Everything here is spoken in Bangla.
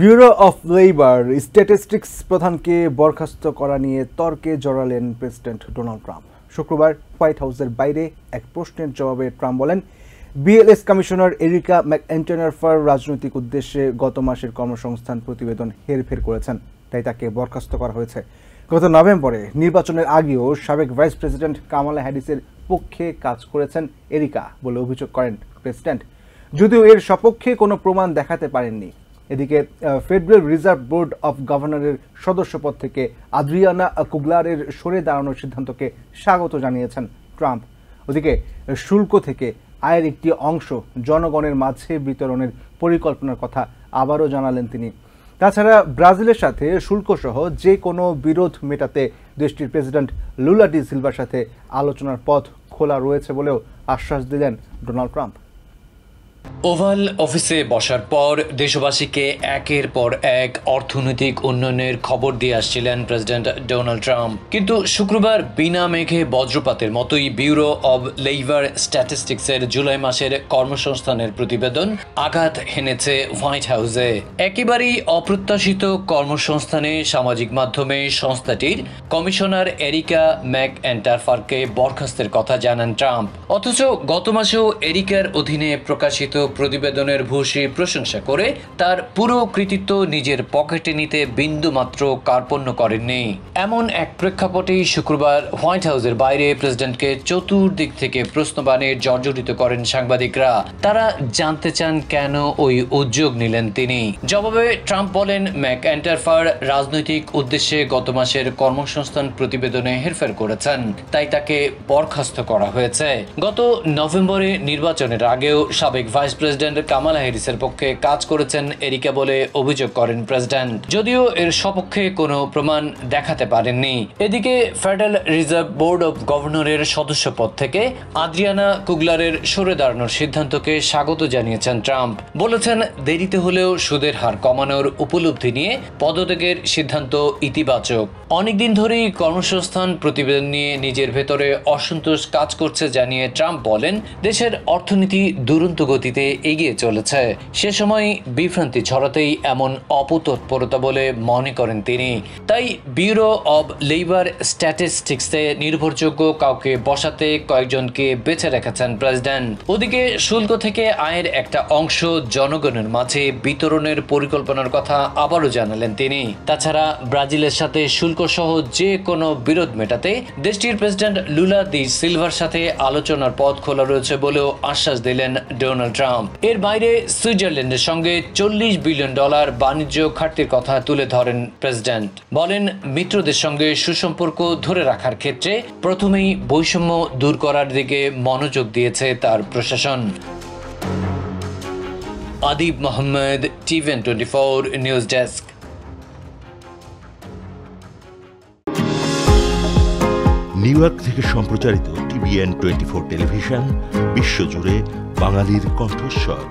ব্যুরো অফ লেবার স্ট্যাটিস্টিক্স প্রধানকে বরখাস্ত করা নিয়ে তর্কে জড়ালেন প্রেসিডেন্ট ডোনাল্ড ট্রাম্প। শুক্রবার হোয়াইট হাউসের বাইরে এক প্রশ্নের জবাবে ট্রাম্প বলেন, বিএলএস কমিশনার এরিকা ম্যাকএন্টারফার রাজনৈতিক উদ্দেশ্যে গত মাসের কর্মসংস্থান প্রতিবেদন হেরফের করেছেন, তাই তাকে বরখাস্ত করা হয়েছে। গত নভেম্বরে নির্বাচনের আগেও সাবেক ভাইস প্রেসিডেন্ট কামালা হ্যারিসের পক্ষে কাজ করেছেন এরিকা বলে অভিযোগ করেন প্রেসিডেন্ট, যদিও এর সপক্ষে কোনো প্রমাণ দেখাতে পারেননি। এদিকে ফেডারেল রিজার্ভ বোর্ড অফ গভর্নরের সদস্যপদ থেকে আদ্রিয়ানা কুগলারের সরে দাঁড়ানোর সিদ্ধান্তকে স্বাগত জানিয়েছেন ট্রাম্প। ওদিকে শুল্ক থেকে আয়ের একটি অংশ জনগণের মাঝে বিতরণের পরিকল্পনার কথা আবারও জানালেন তিনি। তাছাড়া ব্রাজিলের সাথে শুল্কসহ যে কোনো বিরোধ মেটাতে দেশটির প্রেসিডেন্ট লুলা ডি সিলভার সাথে আলোচনার পথ খোলা রয়েছে বলেও আশ্বাস দিলেন ডোনাল্ড ট্রাম্প। ওভাল অফিসে বসার পর দেশবাসীকে একের পর এক অর্থনৈতিক উন্নয়নের খবর দিয়ে আসছিলেন প্রেসিডেন্ট ডোনাল্ড ট্রাম্প, কিন্তু শুক্রবার বিনা মেঘে বজ্রপাতের মতোই ব্যুরো অব লেবার স্ট্যাটিস্টিক্সের জুলাই মাসের কর্মসংস্থানের প্রতিবেদন আঘাত হেনেছে হোয়াইট হাউসে। একেবারেই অপ্রত্যাশিত কর্মসংস্থানে সামাজিক মাধ্যমে সংস্থাটির কমিশনার এরিকা ম্যাকএন্টারফারকে বরখাস্তের কথা জানান ট্রাম্প। অথচ গত মাসেও এরিকার অধীনে প্রকাশিত প্রতিবেদনের ভূয়সী প্রশংসা করে তার পুরো কৃতিত্ব নিজের পকেটে নিতে বিন্দুমাত্র কার্পণ্য করেননি। এমন এক প্রেক্ষাপটেই শুক্রবার হোয়াইট হাউসের বাইরে প্রেসিডেন্টকে চতুর্দিক থেকে প্রশ্নবাণে জর্জরিত করেন সাংবাদিকরা। তারা জানতে চান কেন ওই উদ্যোগ নিলেন তিনি। জবাবে ট্রাম্প বলেন, ম্যাকএন্টারফার রাজনৈতিক উদ্দেশ্যে গত মাসের কর্মসংস্থান প্রতিবেদনে হেরফের করেছেন, তাই তাকে বরখাস্ত করা হয়েছে। গত নভেম্বরে নির্বাচনের আগেও সাবেক ভাইস প্রেসিডেন্ট কামালা হ্যারিসের পক্ষে কাজ করেছেন এরিকা বলে অভিযোগ করেন প্রেসিডেন্ট, যদিও এর সপক্ষে কোনো প্রমাণ দেখাতে পারেননি। এদিকে ফেডারেল রিজার্ভ বোর্ড অব গভর্নরের সদস্যপদ থেকে আদ্রিয়ানা কুগলারের সরে দাঁড়ানোর সিদ্ধান্তকে স্বাগত জানিয়েছেন ট্রাম্প। বলেছেন, দেরিতে হলেও সুদের হার কমানোর উপলব্ধি নিয়ে পদত্যাগের সিদ্ধান্ত ইতিবাচক। অনেকদিন ধরেই কর্মসংস্থান প্রতিবেদন নিয়ে নিজের ভেতরে অসন্তোষ কাজ করছে জানিয়ে ট্রাম্প বলেন, দেশের অর্থনীতি দুরন্ত গতিতে এগিয়ে চলেছে। সে সময় বিভ্রান্তি ছড়াতেই এমন অপতৎপরতা বলে মনে করেন তিনি। তাই ব্যুরো অব লেবার স্ট্যাটিস্টিক্সে নির্ভরযোগ্য কাউকে বসাতে কয়েকজনকে বেছে রেখেছেন প্রেসিডেন্ট। ওদিকে শুল্ক থেকে আয়ের একটা অংশ জনগণের মাঝে বিতরণের পরিকল্পনার কথা আবারও জানালেন তিনি। তাছাড়া ব্রাজিলের সাথে শুল্ক সহ যে কোনো বিরোধ মেটাতে দেশটির প্রেসিডেন্ট লুলা দি সিলভার সাথে আলোচনার পথ খোলা রয়েছে বলেও আশ্বাস দিলেন ডোনাল্ড ট্রাম্প। এর বাইরে সুইজারল্যান্ডের সঙ্গে $40 বিলিয়ন বাণিজ্য ঘাটতির কথা তুলে ধরেন প্রেসিডেন্ট। বলেন, মিত্রদের সঙ্গে সুসম্পর্ক ধরে রাখার ক্ষেত্রে প্রথমেই বৈষম্য দূর করার দিকে মনোযোগ দিয়েছে তার প্রশাসন। Adib Mohammad, TVN 24 news desk. New York থেকে সম্প্রচারিত TVN 24 টেলিভিশন বিশ্বজুড়ে বাঙালির কণ্ঠস্বর।